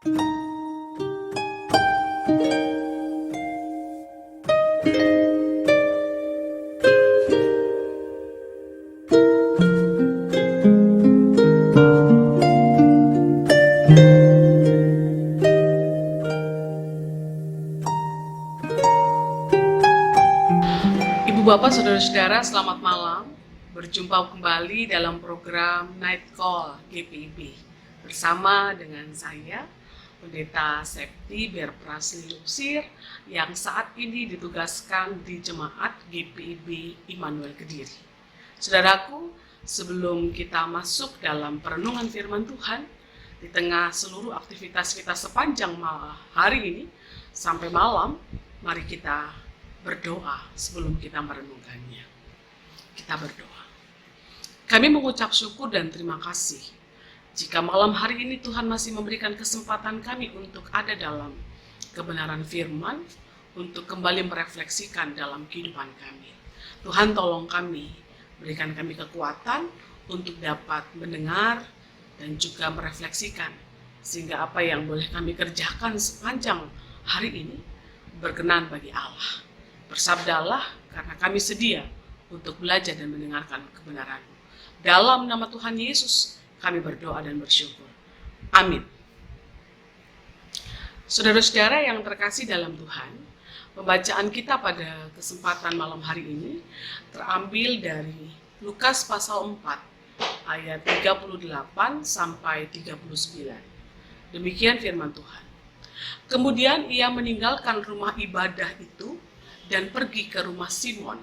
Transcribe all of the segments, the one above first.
Ibu Bapak, Saudara-saudara, selamat malam. Berjumpa kembali dalam program Night Call GPIB bersama dengan saya, Pendeta Septi Berprasli Lusir, yang saat ini ditugaskan di Jemaat GPIB Immanuel Kediri. Saudaraku, sebelum kita masuk dalam perenungan firman Tuhan, di tengah seluruh aktivitas kita sepanjang hari ini sampai malam, mari kita berdoa sebelum kita merenungkannya. Kita berdoa. Kami mengucap syukur dan terima kasih jika malam hari ini Tuhan masih memberikan kesempatan kami untuk ada dalam kebenaran firman, untuk kembali merefleksikan dalam kehidupan kami. Tuhan, tolong kami, berikan kami kekuatan untuk dapat mendengar dan juga merefleksikan, sehingga apa yang boleh kami kerjakan sepanjang hari ini berkenan bagi Allah. Bersabdalah, karena kami sedia untuk belajar dan mendengarkan kebenaran-Mu. Dalam nama Tuhan Yesus, kami berdoa dan bersyukur. Amin. Saudara-saudara yang terkasih dalam Tuhan, pembacaan kita pada kesempatan malam hari ini terambil dari Lukas pasal 4, ayat 38 sampai 39. Demikian firman Tuhan. Kemudian ia meninggalkan rumah ibadah itu dan pergi ke rumah Simon.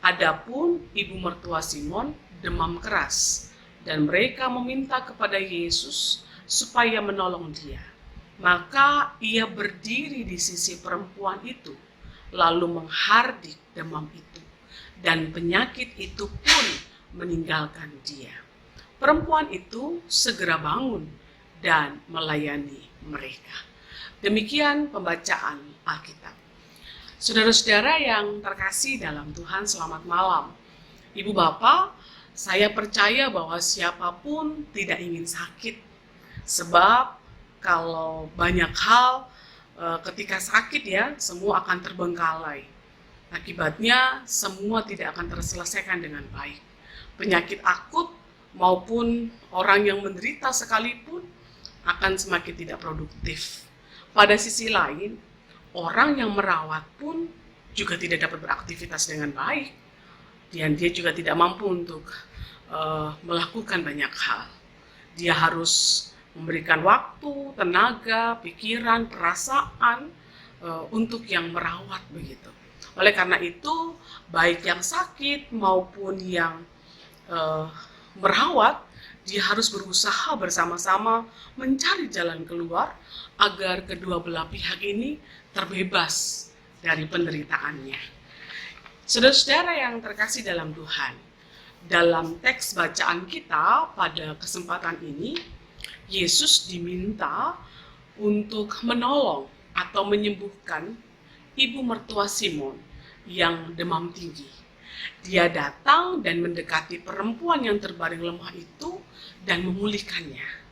Adapun ibu mertua Simon demam keras, dan mereka meminta kepada Yesus supaya menolong dia. Maka ia berdiri di sisi perempuan itu, lalu menghardik demam itu, dan penyakit itu pun meninggalkan dia. Perempuan itu segera bangun dan melayani mereka. Demikian pembacaan Alkitab. Saudara-saudara yang terkasih dalam Tuhan, selamat malam. Ibu Bapak, saya percaya bahwa siapapun tidak ingin sakit. Sebab kalau banyak hal ketika sakit ya, semua akan terbengkalai. Akibatnya semua tidak akan terselesaikan dengan baik. Penyakit akut maupun orang yang menderita sekalipun akan semakin tidak produktif. Pada sisi lain, orang yang merawat pun juga tidak dapat beraktivitas dengan baik, dan dia juga tidak mampu untuk melakukan banyak hal. Dia harus memberikan waktu, tenaga, pikiran, perasaan untuk yang merawat begitu. Oleh karena itu, baik yang sakit maupun yang merawat, dia harus berusaha bersama-sama mencari jalan keluar agar kedua belah pihak ini terbebas dari penderitaannya. Saudara-saudara yang terkasih dalam Tuhan, dalam teks bacaan kita pada kesempatan ini, Yesus diminta untuk menolong atau menyembuhkan ibu mertua Simon yang demam tinggi. Dia datang dan mendekati perempuan yang terbaring lemah itu dan memulihkannya.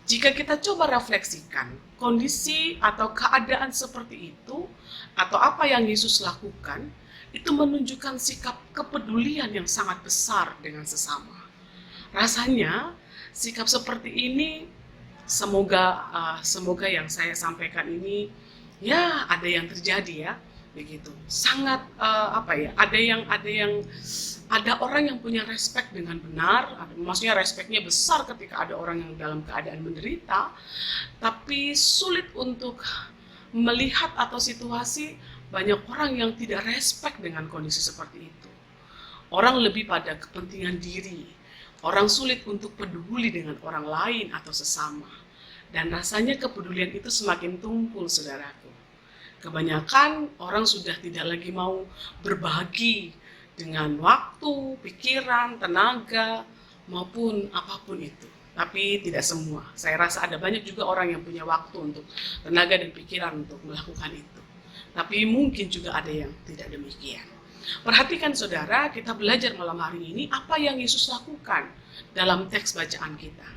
Jika kita coba refleksikan kondisi atau keadaan seperti itu, atau apa yang Yesus lakukan, itu menunjukkan sikap kepedulian yang sangat besar dengan sesama. Rasanya sikap seperti ini, semoga yang saya sampaikan ini ya ada yang terjadi ya, begitu. Sangat ada orang yang punya respect dengan benar, maksudnya respectnya besar ketika ada orang yang dalam keadaan menderita, tapi sulit untuk melihat atau situasi banyak orang yang tidak respect dengan kondisi seperti itu. Orang lebih pada kepentingan diri, orang sulit untuk peduli dengan orang lain atau sesama, dan rasanya kepedulian itu semakin tumpul, saudaraku. Kebanyakan orang sudah tidak lagi mau berbagi dengan waktu, pikiran, tenaga, maupun apapun itu. Tapi tidak semua. Saya rasa ada banyak juga orang yang punya waktu untuk tenaga dan pikiran untuk melakukan itu. Tapi mungkin juga ada yang tidak demikian. Perhatikan saudara, kita belajar malam hari ini apa yang Yesus lakukan dalam teks bacaan kita.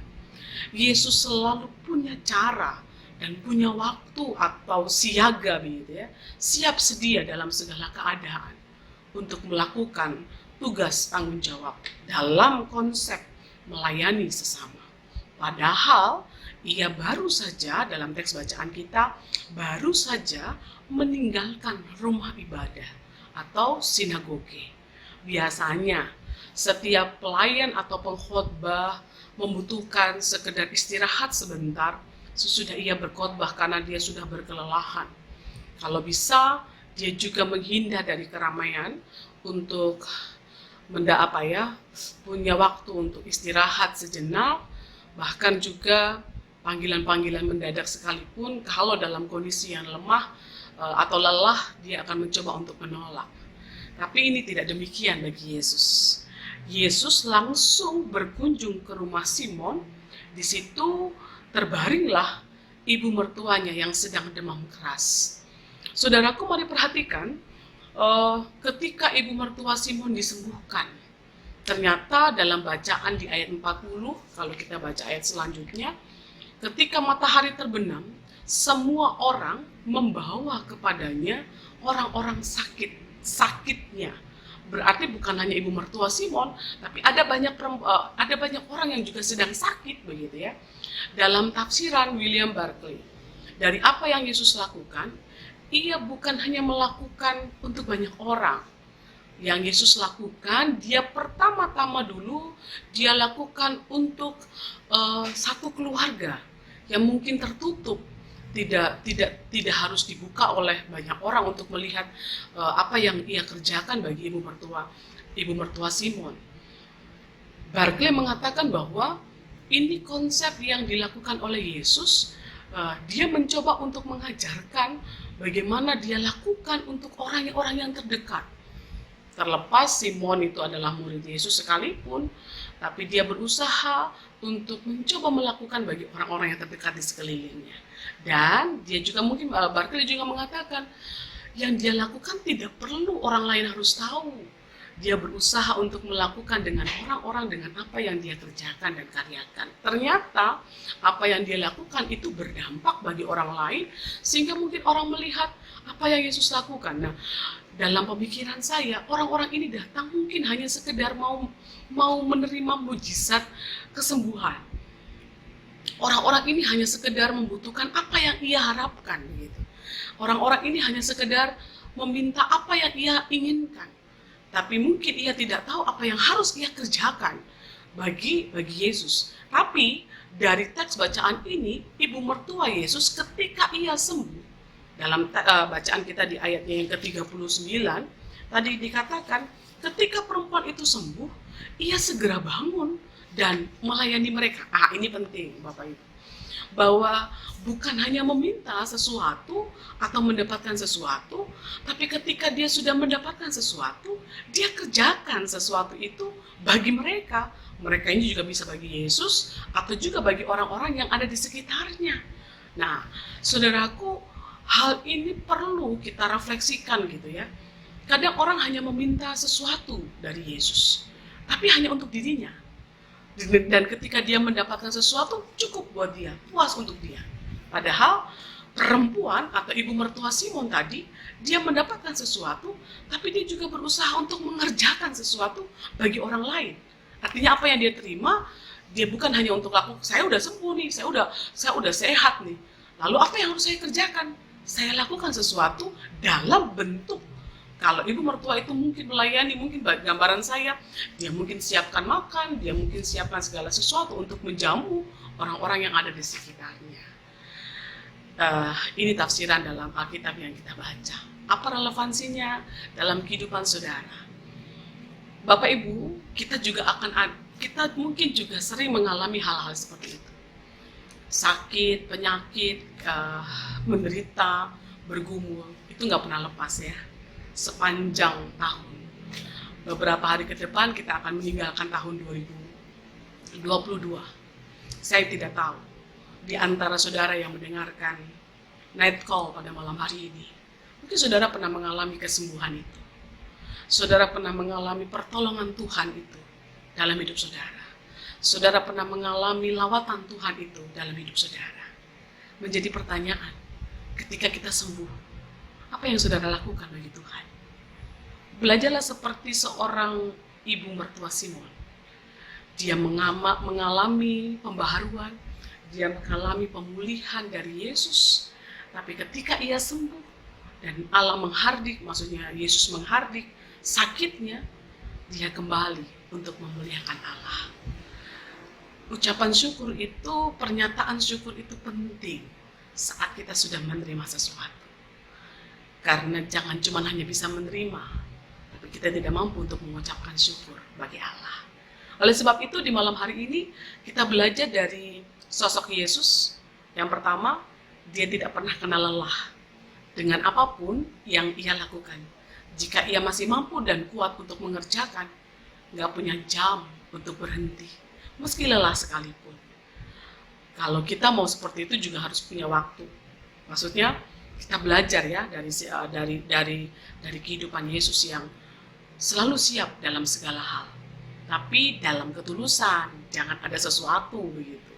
Yesus selalu punya cara dan punya waktu atau siaga begitu ya, siap sedia dalam segala keadaan untuk melakukan tugas tanggung jawab dalam konsep melayani sesama. Padahal ia baru saja dalam teks bacaan kita baru saja meninggalkan rumah ibadah atau sinagoge. Biasanya setiap pelayan atau pengkhotbah membutuhkan sekedar istirahat sebentar sesudah ia berkhotbah karena dia sudah berkelelahan. Kalau bisa, dia juga menghindar dari keramaian untuk punya waktu untuk istirahat sejenak, bahkan juga panggilan-panggilan mendadak sekalipun kalau dalam kondisi yang lemah atau lelah, dia akan mencoba untuk menolak. Tapi ini tidak demikian bagi Yesus. Yesus langsung berkunjung ke rumah Simon. Di situ terbaringlah ibu mertuanya yang sedang demam keras. Saudaraku, mari perhatikan ketika ibu mertua Simon disembuhkan. Ternyata dalam bacaan di ayat 40, kalau kita baca ayat selanjutnya, ketika matahari terbenam, semua orang membawa kepadanya orang-orang sakitnya. Berarti bukan hanya ibu mertua Simon, tapi ada banyak orang yang juga sedang sakit begitu ya. Dalam tafsiran William Barclay, dari apa yang Yesus lakukan, ia bukan hanya melakukan untuk banyak orang. Yang Yesus lakukan, dia pertama-tama dulu dia lakukan untuk satu keluarga yang mungkin tertutup, tidak harus dibuka oleh banyak orang untuk melihat apa yang ia kerjakan bagi ibu mertua Simon. Barclay mengatakan bahwa ini konsep yang dilakukan oleh Yesus. Dia mencoba untuk mengajarkan bagaimana dia lakukan untuk orang-orang yang terdekat. Terlepas Simon itu adalah murid Yesus sekalipun, tapi dia berusaha untuk mencoba melakukan bagi orang-orang yang terdekat di sekelilingnya. Dan dia juga mungkin, Barclay juga mengatakan, yang dia lakukan tidak perlu orang lain harus tahu. Dia berusaha untuk melakukan dengan orang-orang dengan apa yang dia kerjakan dan karyakan. Ternyata apa yang dia lakukan itu berdampak bagi orang lain, sehingga mungkin orang melihat apa yang Yesus lakukan. Nah, dalam pemikiran saya, orang-orang ini datang mungkin hanya sekedar mau menerima mujizat kesembuhan. Orang-orang ini hanya sekedar membutuhkan apa yang ia harapkan gitu. Orang-orang ini hanya sekedar meminta apa yang ia inginkan. Tapi mungkin ia tidak tahu apa yang harus ia kerjakan bagi Yesus. Tapi dari teks bacaan ini, ibu mertua Yesus ketika ia sembuh, dalam bacaan kita di ayatnya yang ke-39, tadi dikatakan ketika perempuan itu sembuh, ia segera bangun dan melayani mereka. Ini penting Bapak Ibu, bahwa bukan hanya meminta sesuatu atau mendapatkan sesuatu, tapi ketika dia sudah mendapatkan sesuatu, dia kerjakan sesuatu itu bagi mereka. Mereka ini juga bisa bagi Yesus atau juga bagi orang-orang yang ada di sekitarnya. Nah, saudaraku, hal ini perlu kita refleksikan gitu ya. Kadang orang hanya meminta sesuatu dari Yesus, tapi hanya untuk dirinya. Dan ketika dia mendapatkan sesuatu, cukup buat dia, puas untuk dia. Padahal perempuan atau ibu mertua Simon tadi, dia mendapatkan sesuatu, tapi dia juga berusaha untuk mengerjakan sesuatu bagi orang lain. Artinya apa yang dia terima, dia bukan hanya untuk lakukan, saya udah sembuh nih, saya udah sehat nih. Lalu apa yang harus saya kerjakan? Saya lakukan sesuatu dalam bentuk. Kalau ibu mertua itu mungkin melayani, mungkin gambaran saya, dia mungkin siapkan makan, dia mungkin siapkan segala sesuatu untuk menjamu orang-orang yang ada di sekitarnya. Ini tafsiran dalam Alkitab yang kita baca. Apa relevansinya dalam kehidupan saudara? Bapak Ibu, kita mungkin juga sering mengalami hal-hal seperti itu. Sakit, penyakit, menderita, bergumul, itu nggak pernah lepas ya. Sepanjang tahun. Beberapa hari ke depan kita akan meninggalkan tahun 2022. Saya tidak tahu di antara saudara yang mendengarkan night call pada malam hari ini, mungkin saudara pernah mengalami kesembuhan itu. Saudara pernah mengalami pertolongan Tuhan itu dalam hidup saudara. Saudara pernah mengalami lawatan Tuhan itu dalam hidup saudara. menjadi pertanyaan. Ketika kita sembuh, apa yang saudara lakukan bagi Tuhan? Belajarlah seperti seorang ibu mertua Simon. Dia mengalami pembaharuan, dia mengalami pemulihan dari Yesus. Tapi ketika ia sembuh dan Allah menghardik, maksudnya Yesus menghardik sakitnya, dia kembali untuk memuliakan Allah. Ucapan syukur itu, pernyataan syukur itu penting saat kita sudah menerima sesuatu. Karena jangan cuma hanya bisa menerima, tapi kita tidak mampu untuk mengucapkan syukur bagi Allah. Oleh sebab itu di malam hari ini kita belajar dari sosok Yesus. Yang pertama, dia tidak pernah kenal lelah dengan apapun yang ia lakukan. Jika ia masih mampu dan kuat untuk mengerjakan, nggak punya jam untuk berhenti, meski lelah sekalipun. Kalau kita mau seperti itu juga harus punya waktu. Maksudnya kita belajar ya dari kehidupan Yesus yang selalu siap dalam segala hal. Tapi dalam ketulusan, jangan ada sesuatu begitu.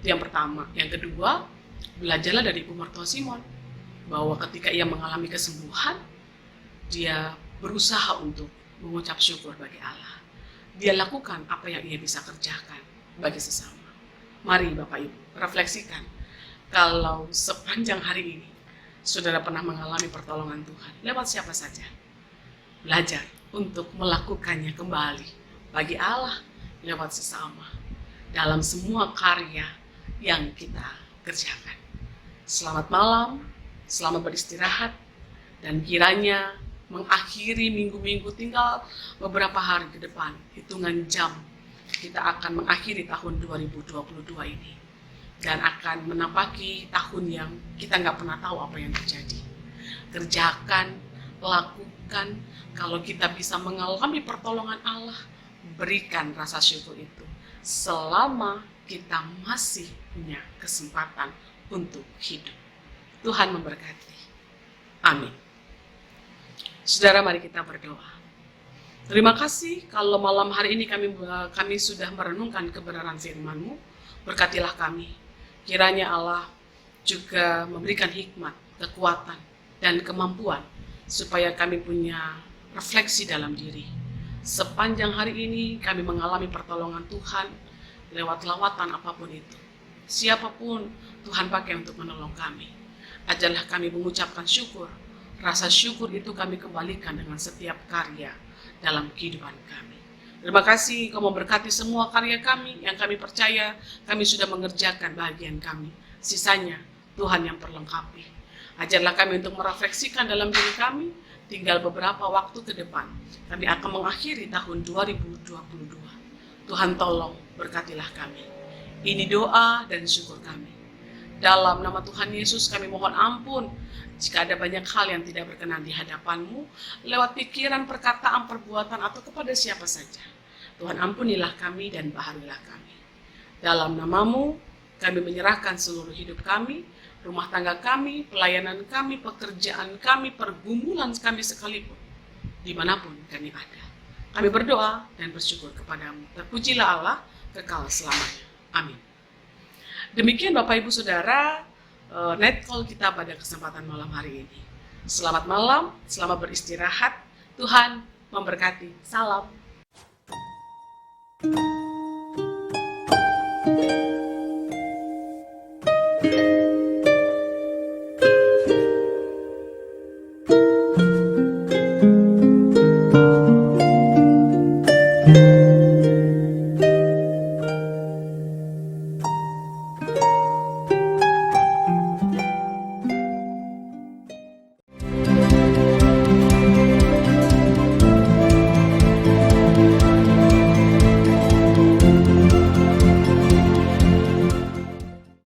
Itu yang pertama. Yang kedua, belajarlah dari ibu mertua Simon bahwa ketika ia mengalami kesembuhan, dia berusaha untuk mengucap syukur bagi Allah. Dia lakukan apa yang ia bisa kerjakan bagi sesama. Mari Bapak Ibu, refleksikan. Kalau sepanjang hari ini, saudara pernah mengalami pertolongan Tuhan, lewat siapa saja? Belajar untuk melakukannya kembali bagi Allah, lewat sesama, dalam semua karya yang kita kerjakan. Selamat malam, selamat beristirahat, dan kiranya mengakhiri minggu-minggu, tinggal beberapa hari ke depan, hitungan jam, kita akan mengakhiri tahun 2022 ini dan akan menapaki tahun yang kita nggak pernah tahu apa yang terjadi. Kerjakan, lakukan. Kalau kita bisa mengalami pertolongan Allah, berikan rasa syukur itu selama kita masih punya kesempatan untuk hidup. Tuhan memberkati. Amin. Saudara, mari kita berdoa. Terima kasih kalau malam hari ini kami sudah merenungkan kebenaran firman-Mu. Berkatilah kami. Kiranya Allah juga memberikan hikmat, kekuatan, dan kemampuan supaya kami punya refleksi dalam diri. Sepanjang hari ini kami mengalami pertolongan Tuhan lewat lawatan apapun itu. Siapapun Tuhan pakai untuk menolong kami. Ajarlah kami mengucapkan syukur. Rasa syukur itu kami kembalikan dengan setiap karya dalam kehidupan kami. Terima kasih Kau memberkati semua karya kami yang kami percaya kami sudah mengerjakan bagian kami. Sisanya Tuhan yang perlengkapi. Ajarlah kami untuk merefleksikan dalam diri kami. Tinggal beberapa waktu ke depan kami akan mengakhiri tahun 2022. Tuhan tolong berkatilah kami. Ini doa dan syukur kami. Dalam nama Tuhan Yesus kami mohon ampun jika ada banyak hal yang tidak berkenan di hadapan-Mu, lewat pikiran, perkataan, perbuatan, atau kepada siapa saja. Tuhan ampunilah kami dan baharilah kami. Dalam nama-Mu, kami menyerahkan seluruh hidup kami, rumah tangga kami, pelayanan kami, pekerjaan kami, pergumulan kami sekalipun, dimanapun kami ada. Kami berdoa dan bersyukur kepada-Mu. Terpujilah Allah kekal selamanya. Amin. Demikian Bapak Ibu Saudara, night call kita pada kesempatan malam hari ini. Selamat malam, selamat beristirahat. Tuhan memberkati. Salam.